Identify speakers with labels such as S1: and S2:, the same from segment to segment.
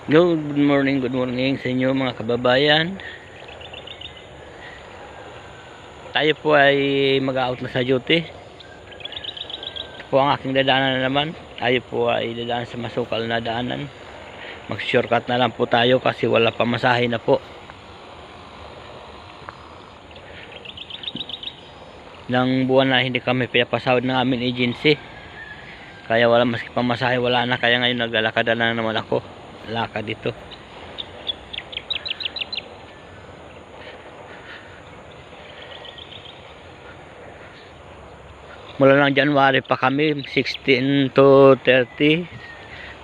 S1: Good morning sa inyo mga kababayan. Tayo po ay mag-out na sa duty. Ito po ang aking dadaanan na naman. Tayo po ay dadaan sa masukal na daanan. Mag-shortcut na lang po tayo kasi wala pa masahe na po. Nang buwan na hindi kami pinapasahod ng aming agency. Kaya wala maski pamasahe, wala na. Kaya ngayon naglalakad na naman ako. Lakad dito. Mula ng January pa kami 16 to 30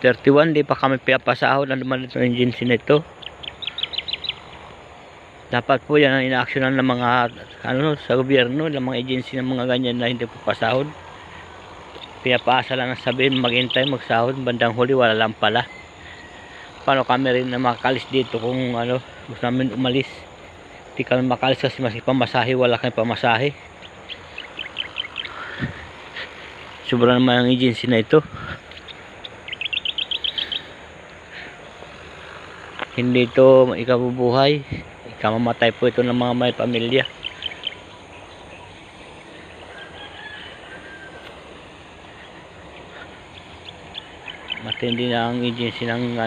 S1: 31 di pa kami pinapasahod na naman ito ng agency nito. Dapat po yan ang inaaksyonan ng mga sa gobyerno, ng mga agency ng mga ganyan na hindi po pasahod. Pinapaasa lang ang sabihin maghintay magsahod, bandang huli wala lang pala. Paano kami rin na makalis dito kung gusto namin umalis? Hindi kami makalis kasi maski pamasahe wala kami pamasahe. Sobrang naman ang agency na ito. Hindi ito ikabubuhay, ikamamatay po ito ng mga may pamilya. Matindi na ang agency ng